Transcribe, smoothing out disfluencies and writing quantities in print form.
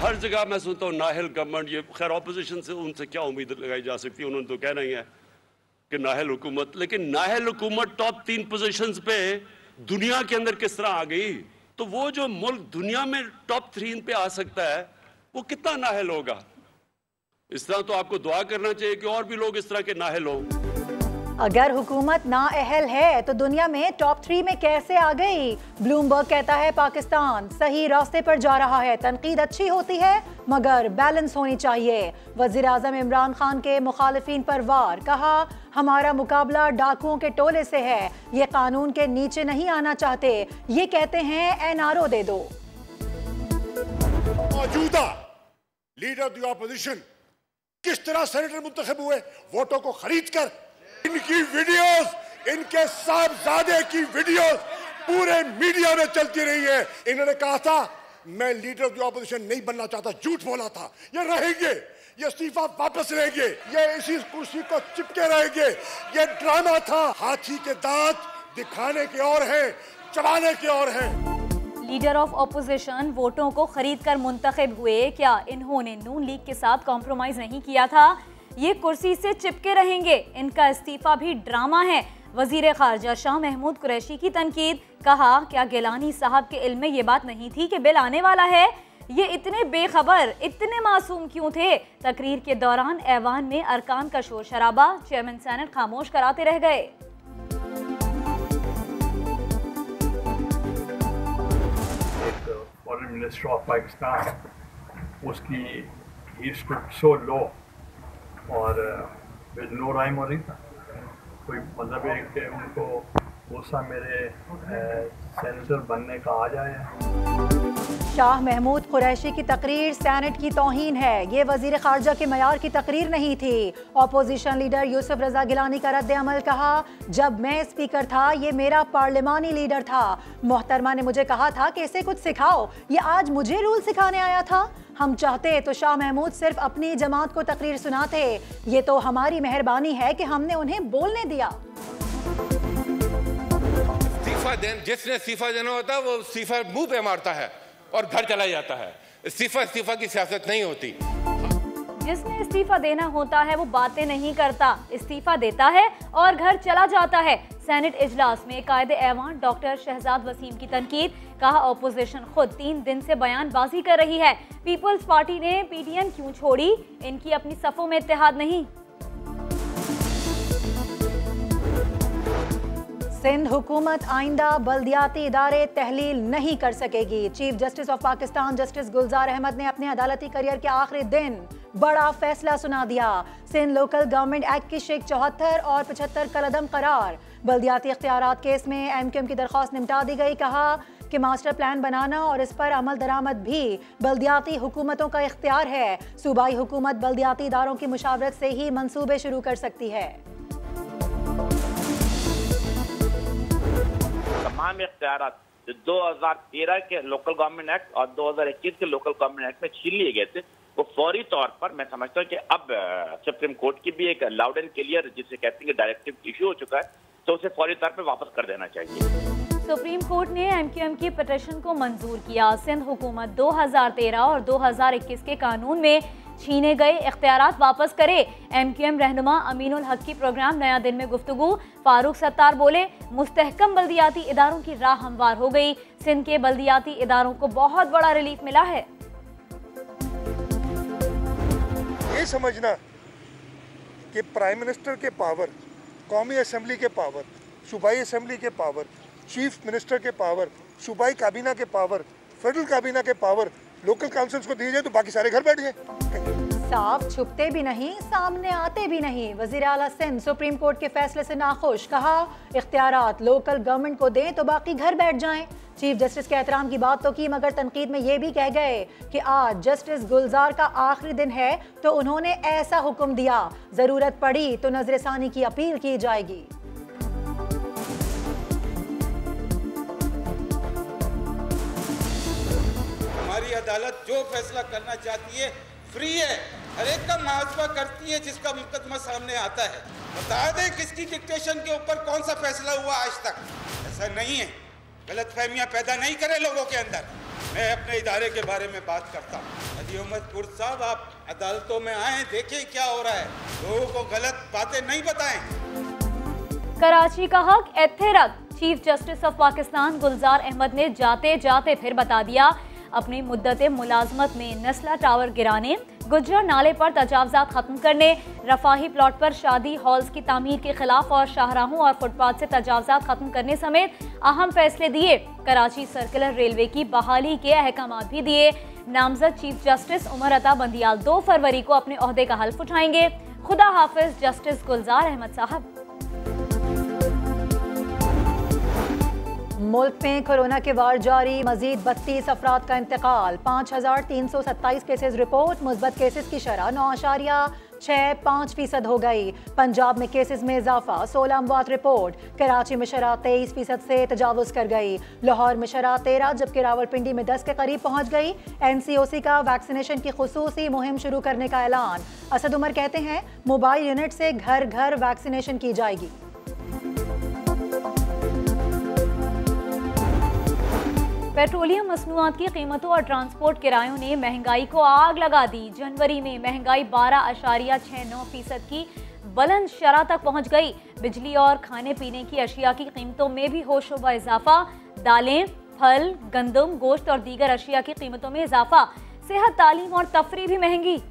हर जगह मैं सुनता हूँ नाहल गवर्नमेंट, ये खैर ऑपोजिशन से उनसे क्या उम्मीद लगाई जा सकती है, उन्होंने तो कहना ही है कि नाहल हुकूमत, लेकिन नाहल हुकूमत टॉप 3 पोजीशंस पे दुनिया के अंदर किस तरह आ गई? तो वो जो मुल्क दुनिया में टॉप 3 पे आ सकता है वो कितना नाहल होगा? इस तरह तो आपको दुआ करना चाहिए कि और भी लोग इस तरह के नाहल हों। अगर हुकूमत नाअहल है तो दुनिया में टॉप 3 में कैसे आ गई? ब्लूमबर्ग कहता है पाकिस्तान सही रास्ते पर जा रहा है। तनकीद अच्छी होती है मगर बैलेंस होनी चाहिए। वजीर आजम इमरान खान के मुखालिफिन पर वार, कहा हमारा मुकाबला डाकुओं के टोले से है, ये कानून के नीचे नहीं आना चाहते, ये कहते हैं एनआरओ दे दो। मौजूदा लीडर ऑफ द ऑपोजिशन किस तरह सेनेटर मुंतखब हुए? वोटों को खरीद कर। इनकी वीडियोस, इनके साहबजादे की वीडियोस पूरे मीडिया में चलती रही है। इन्होंने कहा था मैं लीडर ऑफ द ऑपोजिशन नहीं बनना चाहता, झूठ बोला था। ये रहेंगे, ये इस्तीफा वापस लेंगे, ये इसी कुर्सी को चिपके रहेंगे। ये ड्रामा था। हाथी के दांत दिखाने के और हैं, चबाने के और हैं। लीडर ऑफ ऑपोजिशन वोटों को खरीद कर मुंतखब हुए। क्या इन्होंने नून लीग के साथ कॉम्प्रोमाइज नहीं किया था? ये कुर्सी से चिपके रहेंगे, इनका इस्तीफा भी ड्रामा है। वजीर खारजा शाह महमूद कुरैशी की तनकीद, कहा क्या गिलानी साहब के इल्म में ये बात नहीं थी कि बिल आने वाला है? ये इतने बेखबर, इतने मासूम क्यों थे? तकरीर के दौरान ऐवान में अरकान का शोर शराबा, चेयरमैन सेनेट खामोश कराते रह गए। फॉरेन मिनिस्टर ऑफ पाकिस्तान, उसकी ही स्टूड सो लो और नो राइम और रीज़न। कोई मतलब है कि उनको गुस्सा मेरे सेनेटर बनने का आ जाए। शाह महमूद कुरैशी की तकरीर सेनेट की तौहीन है, ये वजीर खारजा के मयार की तकरीर नहीं थी। अपोजिशन लीडर यूसुफ रजा गिलानी का रद्द अमल, कहा जब मैं स्पीकर था ये मेरा पार्लिमानी लीडर था, मोहतरमा ने मुझे कहा था कि इसे कुछ सिखाओ, ये आज मुझे रूल सिखाने आया था। हम चाहते तो शाह महमूद सिर्फ अपनी जमात को तकरीर सुनाते, ये तो हमारी मेहरबानी है कि हमने उन्हें बोलने दिया। जिसने इस्तीफा देना होता है वो इस्तीफा मुंह पे मारता है और घर चला जाता है। इस्तीफा की सियासत नहीं होती। जिसने इस्तीफा देना होता है वो बातें नहीं करता, इस्तीफा देता है और घर चला जाता है। सेनेट इजलास में कायदे ऐवान डॉक्टर शहजाद वसीम की तनकीद, कहा अपोजिशन खुद 3 दिन से बयानबाजी कर रही है। पीपल्स पार्टी ने पीटीएन क्यों छोड़ी? इनकी अपनी सफों में इत्तेहाद नहीं। सिंध हुकूमत आइंदा बल्दियाती इदारे तहलील नहीं कर सकेगी। Chief justice of Pakistan justice Gulzar Ahmed ने अपने अदालती करियर के आखिरी दिन बड़ा फैसला सुना दिया। सिंध लोकल गवर्नमेंट एक्ट की शेख 74 और 75 कलदम करार। बल्दियाती इख्तियारात केस में एमक्यूएम की दरख्वास्त निपटा दी गई। कहा कि मास्टर प्लान बनाना और इस पर अमल दरामद भी बल्दियाती हुकूमतों का इख्तियार है। सूबाई हुकूमत बल्दियाती इदारों की मुशावरत से ही मंसूबे शुरू कर सकती है। तमाम इख्तियारात जो 2013 के लोकल गवर्नमेंट एक्ट और 2021 के लोकल गवर्नमेंट एक्ट में छीन लिए गए थे, वो फौरी तौर पर मैं समझता हूँ कि अब सुप्रीम कोर्ट की भी एक लाउड एंड क्लियर जिसे कहते हैं डायरेक्टिव इशू हो चुका है, तो उसे फौरी तौर पर वापस कर देना चाहिए। सुप्रीम कोर्ट ने एमक्यूएम की पिटीशन को मंजूर किया। सिंध हुकूमत 2013 और 2021 के कानून में छीने गए इख्तियारात वापस करे। एमक्यूएम रहनुमा अमीनुल हक की प्रोग्राम नया दिन में गुफ्तगू। फारूक सत्तार बोले मुस्तहकम बल्दियाती इदारों की राह हमवार हो गई। सिंध के बल्दियाती इदारों को बहुत बड़ा रिलीफ मिला है। ये समझना कि प्राइम मिनिस्टर के पावर, कौमी असेंबली के पावर, सूबाई असेंबली के पावर, चीफ मिनिस्टर के पावर, सूबाई काबीना के पावर, फेडरल काबीना के पावर लोकल काउंसिल्स को दिए जाए तो बाकी सारे घर बैठ गए। साफ छुपते भी नहीं, सामने आते भी नहीं। वज़ीर आला सिंध सुप्रीम कोर्ट के फैसले से नाखुश। कहा इख्तियारात लोकल गवर्नमेंट को दें तो बाकी घर बैठ जाएं। चीफ जस्टिस के एहतराम की बात तो की, मगर तनकीद में ये भी कह गए कि आज जस्टिस गुलजार का आखिरी दिन है तो उन्होंने ऐसा हुक्म दिया, जरूरत पड़ी तो नजरसानी की अपील की जाएगी। हमारी अदालत जो फैसला करना चाहती है फ्री है, हर एक का मुआवजा करती है जिसका मुकदमा सामने आता है। बता दें किसकी डिक्टेशन के ऊपर कौन सा फैसला हुआ आज तक, ऐसा नहीं है। गलतफहमियां पैदा नहीं करें लोगों के अंदर। मैं अपने इदारे के बारे में बात करता हूँ। अली अहमद कुर्द साहब, आप अदालतों में आए, देखिए क्या हो रहा है, लोगों को गलत बातें नहीं बताएं। कराची का हक एथे रख, चीफ जस्टिस ऑफ पाकिस्तान गुलजार अहमद ने जाते जाते फिर बता दिया। अपनी मुद्दत मुलाजमत में नस्ला टावर गिराने, गुज्जर नाले पर तजावजात खत्म करने, रफाही प्लॉट पर शादी हॉल्स की तामीर के खिलाफ और शाहराहों और फुटपाथ से तजावजात खत्म करने समेत अहम फैसले दिए। कराची सर्कुलर रेलवे की बहाली के अहकाम भी दिए। नामजद चीफ जस्टिस उमर अता बंदियाल 2 फरवरी को अपने ओहदे का हल्फ उठाएंगे। खुदा हाफिज जस्टिस गुलजार अहमद साहब। मुल्क में कोरोना के वार जारी, मजीद 32 अफराद का इंतकाल, 5327 केसेस रिपोर्ट, मुस्बत केसेस की शरह 9.65% हो गई। पंजाब में केसेस में इजाफा, 16 अमवात रिपोर्ट। कराची में शरह 23% से तजावुज कर गई। लाहौर में शरह 13, जबकि रावलपिंडी में 10 के करीब पहुंच गई। NCOC का वैक्सीनेशन की खुसूसी मुहिम शुरू करने का ऐलान। असद उमर कहते हैं मोबाइल यूनिट से घर घर वैक्सीनेशन की जाएगी। पेट्रोलियम मसनूआत की कीमतों और ट्रांसपोर्ट किरायों ने महंगाई को आग लगा दी। जनवरी में महंगाई 12.69% की बुलंद शरह तक पहुंच गई। बिजली और खाने पीने की अशिया की कीमतों में भी होशोबा इजाफा। दालें, फल, गंदम, गोश्त और दीगर अशिया की कीमतों में इजाफा। सेहत, तालीम और तफरी भी महंगी।